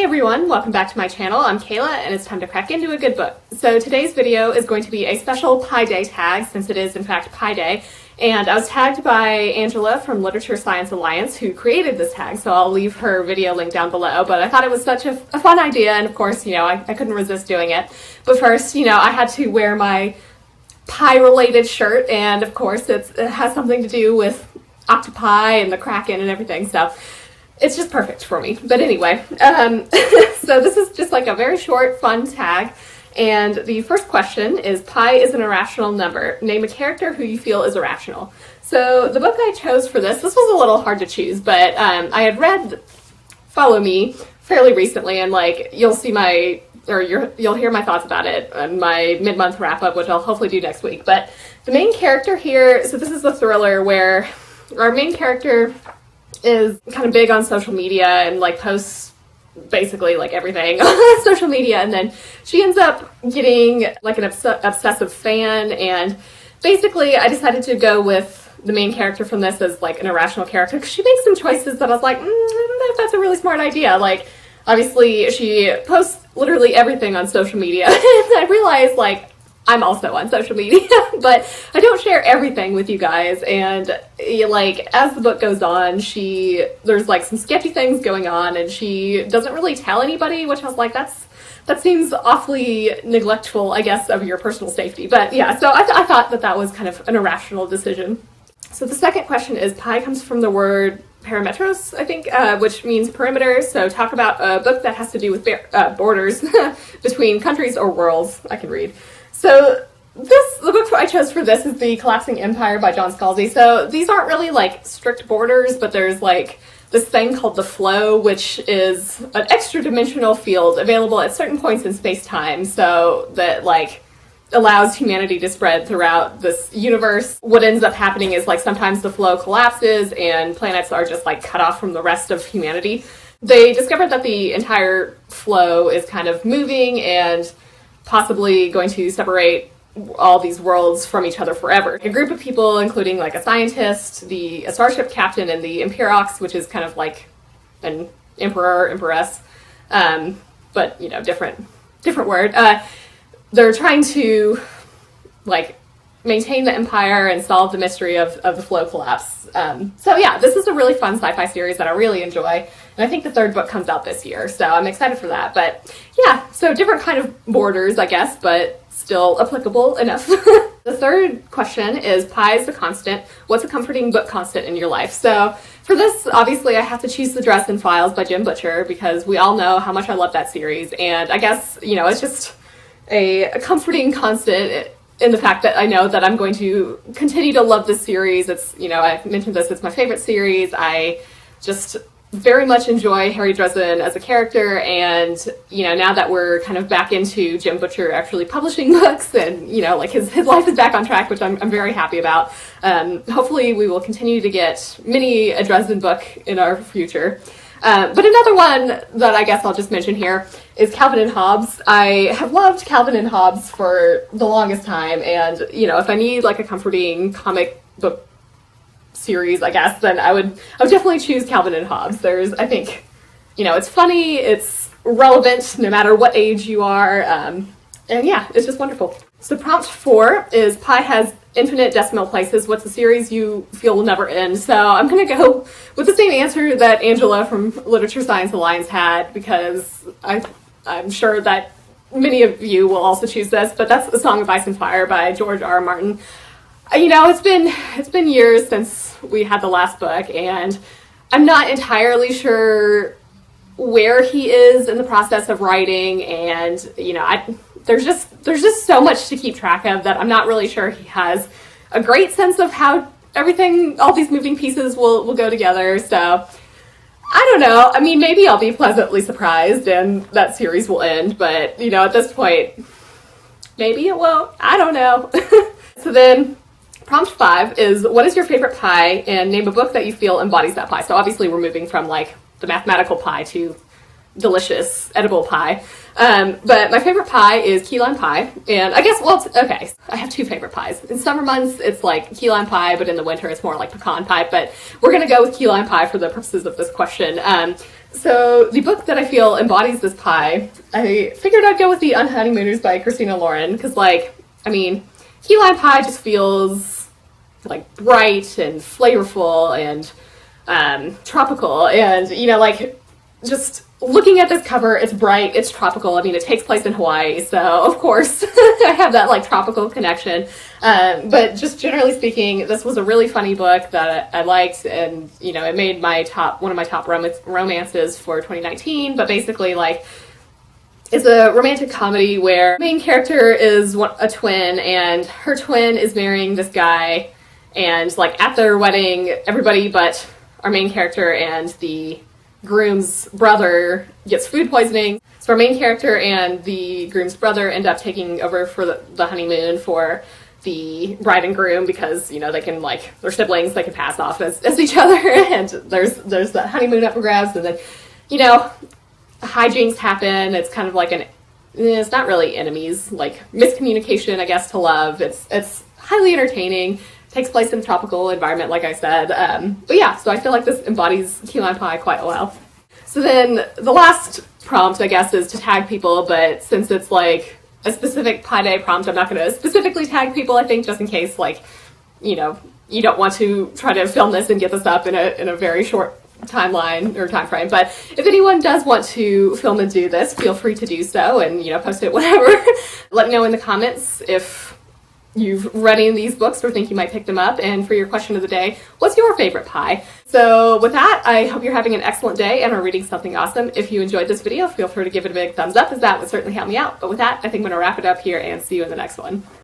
Hey everyone, welcome back to my channel. I'm Kayla and it's time to crack into a good book. So today's video is going to be a special Pi Day tag since it is in fact Pi Day. And I was tagged by Angela from Literature Science Alliance who created this tag, so I'll leave her video link down below. But I thought it was such a fun idea, and of course, I couldn't resist doing it. But first, I had to wear my Pi-related shirt, and of course it has something to do with octopi and the kraken and everything, so it's just perfect for me. But anyway, so this is just like a very short, fun tag. And the first question is, pi is an irrational number. Name a character who you feel is irrational. So the book I chose for this was a little hard to choose, but I had read Follow Me fairly recently, and you'll hear my thoughts about it on my mid-month wrap-up, which I'll hopefully do next week. But the main character here, so this is a thriller where our main character is kind of big on social media and posts basically everything on social media, and then she ends up getting an obsessive fan, and basically I decided to go with the main character from this as an irrational character because she makes some choices that I was like, I don't know if that's a really smart idea. Obviously she posts literally everything on social media and I realized I'm also on social media, but I don't share everything with you guys. And as the book goes on, there's some sketchy things going on, and she doesn't really tell anybody, which I was like, that seems awfully neglectful, I guess, of your personal safety. But yeah, so I thought that was kind of an irrational decision. So the second question is, pi comes from the word perimetros, I think, which means perimeters. So talk about a book that has to do with borders between countries or worlds. I can read. So the book I chose for this is The Collapsing Empire by John Scalzi. So these aren't really strict borders, but there's this thing called the flow, which is an extra dimensional field available at certain points in space-time, so that allows humanity to spread throughout this universe. What ends up happening is sometimes the flow collapses and planets are just cut off from the rest of humanity. They discovered that the entire flow is kind of moving and possibly going to separate all these worlds from each other forever. A group of people, including a scientist, a starship captain, and the Imperox, which is kind of an emperor, empress, but different word. They're trying to maintain the empire and solve the mystery of the flow collapse. So yeah, this is a really fun sci-fi series that I really enjoy, and I think the third book comes out this year, so I'm excited for that. But yeah, so different kind of borders, I guess, but still applicable enough. The third question is, pi is the constant. What's a comforting book constant in your life? So for this, obviously, I have to choose The Dresden Files by Jim Butcher, because we all know how much I love that series, and I guess, it's just a comforting constant in the fact that I know that I'm going to continue to love this series. It's, I've mentioned this, it's my favorite series. I just very much enjoy Harry Dresden as a character, and, now that we're kind of back into Jim Butcher actually publishing books and, his life is back on track, which I'm very happy about. Hopefully we will continue to get many a Dresden book in our future. But another one that I guess I'll just mention here is Calvin and Hobbes. I have loved Calvin and Hobbes for the longest time, and if I need a comforting comic book series, I guess, then I would definitely choose Calvin and Hobbes. I think, it's funny, it's relevant no matter what age you are, and yeah, it's just wonderful. So prompt 4 is, pi has infinite decimal places. What's a series you feel will never end? So I'm going to go with the same answer that Angela from Literature Science Alliance had, because I'm sure that many of you will also choose this, but that's A Song of Ice and Fire by George R. R. Martin. It's been years since we had the last book, and I'm not entirely sure where he is in the process of writing, and there's just so much to keep track of that I'm not really sure he has a great sense of how all these moving pieces will go together. So I don't know. I mean, maybe I'll be pleasantly surprised and that series will end, but at this point, maybe it won't. I don't know. So then prompt 5 is, what is your favorite pie, and name a book that you feel embodies that pie. So obviously we're moving from the mathematical pie to delicious edible pie. But my favorite pie is key lime pie, and I guess, okay, I have two favorite pies. In summer months, it's key lime pie, but in the winter, it's more pecan pie, but we're gonna go with key lime pie for the purposes of this question. So the book that I feel embodies this pie, I figured I'd go with the Unhoneymooners by Christina because, like, I mean, key lime pie just feels like bright and flavorful and tropical, and you know, like, just looking at this cover, it's bright, it's tropical. I mean, it takes place in Hawaii, so of course I have that like tropical connection. But just generally speaking, this was a really funny book that I liked, and you know, it made one of my top romances for 2019. But basically, like, it's a romantic comedy where the main character is a twin, and her twin is marrying this guy, and like at their wedding, everybody but our main character and the groom's brother gets food poisoning. So our main character and the groom's brother end up taking over for the honeymoon for the bride and groom, because, you know, they can, like, they're siblings, they can pass off as each other, and there's the honeymoon up for grabs, and then, you know, hijinks happen. It's kind of like it's not really enemies, like miscommunication, I guess, to love. It's highly entertaining. Takes place in a tropical environment, like I said. But yeah, so I feel like this embodies key lime pie quite well. So then the last prompt, I guess, is to tag people, but since it's like a specific Pi Day prompt, I'm not going to specifically tag people, I think, just in case, like, you know, you don't want to try to film this and get this up in a very short timeline or time frame. But if anyone does want to film and do this, feel free to do so, and, you know, post it whenever. Let me know in the comments if you've read any of these books or think you might pick them up. And for your question of the day, what's your favorite pie? So with that, I hope you're having an excellent day and are reading something awesome. If you enjoyed this video, feel free to give it a big thumbs up, as that would certainly help me out. But with that, I think I'm going to wrap it up here and see you in the next one.